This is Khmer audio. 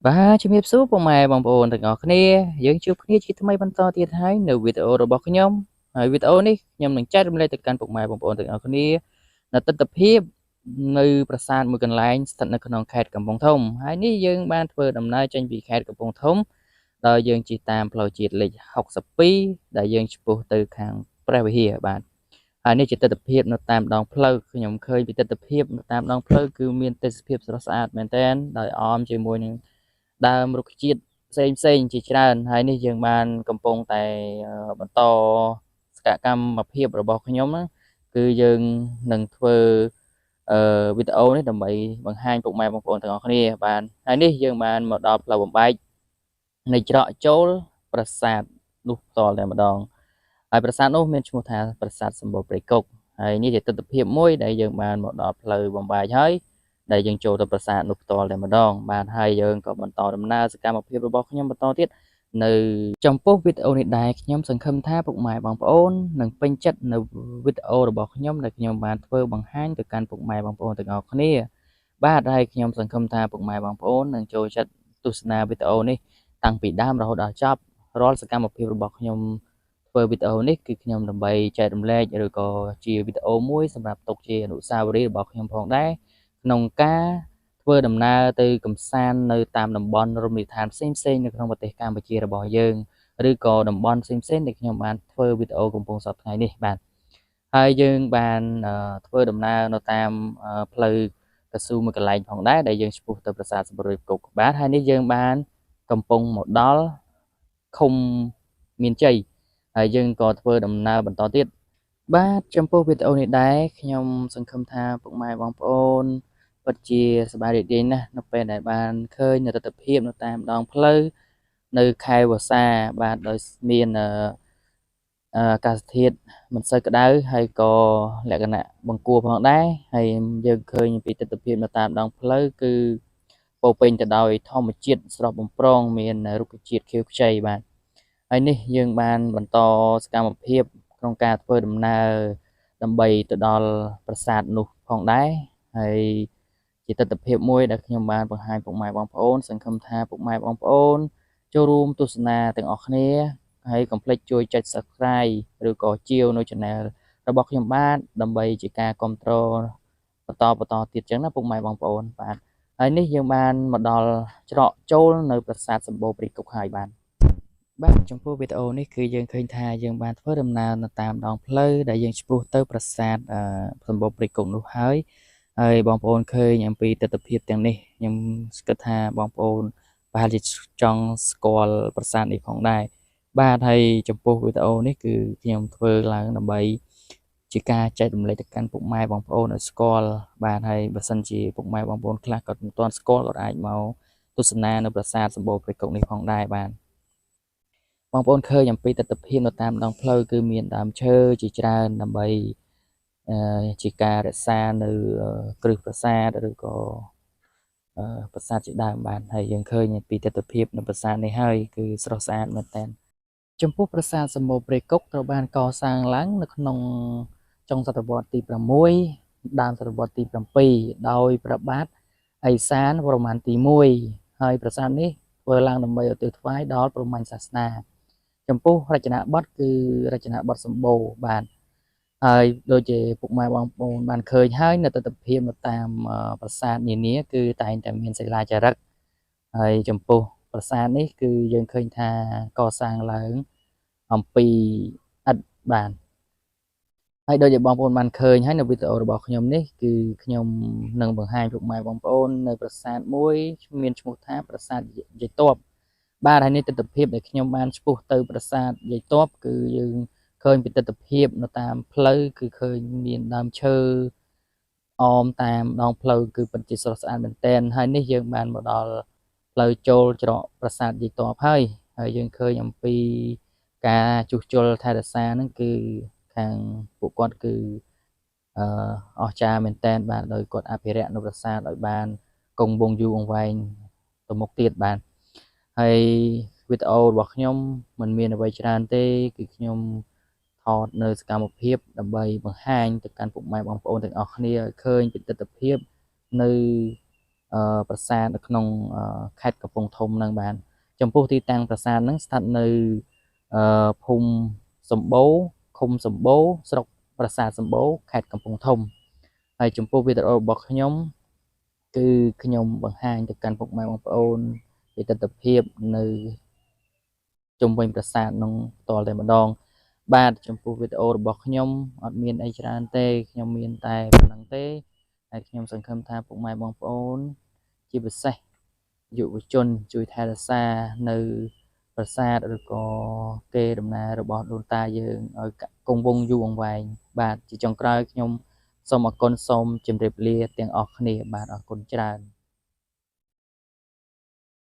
បាទជំរាបសួរពុកម៉ែបងប្អូនទាំងអស់គ្នាយើងជួបគ្នាជាថ្មីបន្តទៀតហើយនៅវីដេអូរបស់ខ្ញុំហើយវីដេអូនេះខ្ញុំនឹងចែករំលែកទៅកាន់ពុកម៉ែបងប្អូនទាំងអស់គ្នានៅទស្សនវិជ្ជានៅប្រាសាទមួយកន្លែងស្ថិតនៅក្នុងខេត្តកំពង់ធំហើយនេះយើងបានធ្វើដំណើរចេញពីខេត្តកំពង់ធំដោយយើងជិះតាមផ្លូវជាតិលេខ62ដែលយើងឆ្ពោះទៅខាងព្រះវិហារបាទហើយនេះជាទស្សនវិជ្ជានៅតាមដងផ្លូវខ្ញុំឃើញពីទស្សនវិជ្ជានៅតាមដងផ្លូវគឺមានទេសភាពស្រស់ស្អាតមែនទែនដោយអមជាមួយនឹងដើមរុក្ខជាតិផ្សេងជាច្រើនហើយនេះយើងបានកំពុងតែបន្តសកម្មភាពរបស់ខ្ញុំហ្នឹងគឺយើងនឹងធ្វើវីដេអូនេះដើម្បីបង្ហាញពុកម៉ែបងប្អូនទាំងអស់គ្នាបានហើយនេះយើងបានមកដល់ផ្លូវបំបែកនៃច្រកចូលប្រាសាទនោះផ្ទាល់តែម្ដងហើយប្រាសាទនោះមានឈ្មោះថាប្រាសាទសម្បូរព្រៃគុកហើយនេះជាទស្សនវិជ្ជាមួយដែលយើងបានមកដល់ផ្លូវបំបែកហើយដែលយើងចូលទៅប្រាសាទនោះផ្ទាល់តែម្ដងបាទហើយយើងក៏បន្តដំណើរសកម្មភាពរបស់ខ្ញុំបន្តទៀតនៅចំពោះវីដេអូនេះដែរខ្ញុំសង្ឃឹមថាពុកម៉ែបងប្អូននឹងពេញចិត្តនៅវីដេអូរបស់ខ្ញុំដែលខ្ញុំបានធ្វើបង្ហាញទៅកាន់ពុកម៉ែបងប្អូនទាំងអស់គ្នាបាទហើយខ្ញុំសង្ឃឹមថាពុកម៉ែបងប្អូននឹងចូលចិត្តទស្សនាវីដេអូនេះតាំងពីដើមរហូតដល់ចប់រាល់សកម្មភាពរបស់ខ្ញុំធ្វើវីដេអូនេះគឺខ្ញុំដើម្បីចែករំលែកឬក៏ជាវីដេអូមួយសម្រាប់ទុកជាអនុស្សាវរីយ៍របស់ខ្ញុំផងដែរក្នុងការធ្វើដំណើរទៅកំសាន្តនៅតាមតំបន់រមណីយដ្ឋានផ្សេងៗនៅក្នុងប្រទេសកម្ពុជារបស់យើងឬក៏តំបន់ផ្សេងៗដែលខ្ញុំបានធ្វើវីដេអូកំពុងសព្វថ្ងៃនេះបាទហើយយើងបានធ្វើដំណើរនៅតាមផ្លូវកស៊ូមួយកន្លែងផងដែរដែលយើងឆ្ពោះទៅប្រាសាទសម្បូរព្រៃគុកបាទហើយនេះយើងបានកំពុងមកដល់ឃុំមានជ័យហើយយើងក៏ធ្វើដំណើរបន្តទៀតបាទចំពោះវីដេអូនេះដែរខ្ញុំសង្ឃឹមថាពុកម៉ែបងប្អូនពិតជាសប្បាយរីករាយណាស់នៅពេលដែលបានឃើញទស្សនវិជ្ជានៅតាមដងផ្លូវនៅខែវស្សាបាទដោយមានអាកាសធាតុមិនសូវក្តៅហើយក៏លក្ខណៈបង្គួរផងដែរហើយយើងឃើញពីទស្សនវិជ្ជានៅតាមដងផ្លូវគឺពោរពេញទៅដោយធម្មជាតិស្រស់បំព្រងមានរុក្ខជាតិខៀវខ្ចីបាទហើយនេះយើងបានបន្តសកម្មភាពក្នុងការធ្វើដំណើរដើម្បីទៅដល់ប្រាសាទនោះផងដែរហើយជាទស្សនវិជ្ជាមួយដែលខ្ញុំបានបង្ហាញពុកម៉ែបងប្អូនសង្ឃឹមថាពុកម៉ែបងប្អូនចូលរួមទស្សនាទាំងអស់គ្នាហើយកុំភ្លេចជួយចុច Subscribe ឬក៏ជាវនៅ Channel របស់ខ្ញុំបាទដើម្បីជាការគាំទ្របន្តទៀតចឹងណាពុកម៉ែបងប្អូនបាទហើយនេះយើងបានមកដល់ច្រកចូលនៅប្រាសាទសម្បូរព្រៃគុកហើយបាទចំពោះវីដេអូនេះគឺយើងឃើញថាយើងបានធ្វើដំណើរនៅតាមដងផ្លូវដែលយើងឆ្ពោះទៅប្រាសាទសម្បូរព្រៃគុកនោះហើយបងប្អូនឃើញអំពីទស្សនវិជ្ជាទាំងនេះខ្ញុំគិតថាបងប្អូនប្រហែលជាចង់ស្គាល់ប្រាសាទនេះផងដែរបាទហើយចំពោះវីដេអូនេះគឺខ្ញុំធ្វើឡើងដើម្បីជាការចែករំលែកទៅកាន់ពុកម៉ែបងប្អូនឲ្យស្គាល់បាទហើយបើសិនជាពុកម៉ែបងប្អូនខ្លះក៏មិនទាន់ស្គាល់ក៏អាចមកទស្សនានៅប្រាសាទសម្បូរព្រៃគុកនេះផងដែរបាទបងប្អូនឃើញអំពីទស្សនវិជ្ជានៅតាមដងផ្លូវគឺមានដើមឈើជាច្រើនដើម្បីជាការរក្សានៅគ្រឹះប្រាសាទឬក៏ប្រាសាទជាដើមបាទហើយយើងឃើញពីទស្សនវិជ្ជានៅប្រាសាទនេះហើយគឺស្រស់ស្អាតមែនតើចំពោះប្រាសាទសម្បូរព្រៃគុកត្រូវបានកសាងឡើងនៅក្នុងចុងសតវត្សទី6ដើមសតវត្សទី7ដោយព្រះបាទឦសានវរ្ម័នទី1ហើយប្រាសាទនេះធ្វើឡើងដើម្បីឧទ្ទិសថ្វាយដល់ព្រហ្មញ្ញសាសនាចំពោះរចនាបថគឺរចនាបថសម្បូរបាទហើយដូចជាពុកម៉ែបងប្អូនបានឃើញហើយនៅទស្សនវិជ្ជានៅតាមប្រាសាទនានាគឺតែងតែមានសិលាចារឹកហើយចំពោះប្រាសាទនេះគឺយើងឃើញថាកសាងឡើងអំពីឥដ្ឋបាទហើយដូចជាបងប្អូនបានឃើញហើយនៅវីដេអូរបស់ខ្ញុំនេះគឺខ្ញុំនឹងបង្ហាញពុកម៉ែបងប្អូននៅប្រាសាទមួយមានឈ្មោះថាប្រាសាទយាយទ័ពបាទហើយនេះទស្សនវិជ្ជាដែលខ្ញុំបានឆ្ពោះទៅប្រាសាទយាយទ័ពគឺយើងឃើញពីទស្សនវិជ្ជានៅតាមផ្លូវគឺឃើញមានដើមឈើអមតាមដងផ្លូវគឺពិតជាស្រស់ស្អាតមែនទែនហើយនេះយើងបានមកដល់ផ្លូវចូលច្រកប្រាសាទយាយទ័ពហើយយើងឃើញអំពីការជួសជុលថែរក្សាហ្នឹងគឺខាងពួកគាត់គឺអស្ចារ្យមែនទែនបាទដោយគាត់អភិរក្សនៅប្រាសាទឲ្យបានគង់វង្សយូរអង្វែងទៅមុខទៀតបាទហើយវីដេអូរបស់ខ្ញុំមិនមានអ្វីច្រើនទេគឺខ្ញុំថតនៅសកម្មភាពដើម្បីបង្ហាញទៅកាន់ពុកម៉ែបងប្អូនទាំងអស់គ្នាឲ្យឃើញពីទស្សនវិជ្ជានៅ ប្រាសាទនៅក្នុងខេត្តកំពង់ធំនឹងបានចំពោះទីតាំងប្រាសាទហ្នឹងស្ថិតនៅភូមិសម្បូរឃុំសម្បូរស្រុកប្រាសាទសម្បូរខេត្តកំពង់ធំហើយចំពោះវីដេអូរបស់ខ្ញុំគឺខ្ញុំបង្ហាញទៅកាន់ពុកម៉ែបងប្អូនពីទស្សនវិជ្ជានៅជុំវិញប្រាសាទនោះផ្ទាល់តែម្ដងបាទចំពោះវីដេអូរបស់ខ្ញុំអត់មានអីច្រើនទេខ្ញុំមានតែប៉ុណ្្នឹងទេហើយខ្ញុំសង្ឃឹមថាពុកម៉ែបងប្អូនជាពិសេសយុវជនជួយថែរក្សានៅប្រាសាទឬក៏កេរដំណែលរបស់ដូនតាយើងឲ្យគង់វង្សយូរអង្វែងបាទជាចុងក្រោយខ្ញុំសូមអរគុណសូមជម្រាបលាទាំងអស់គ្នាបាទអរគុណច្រើន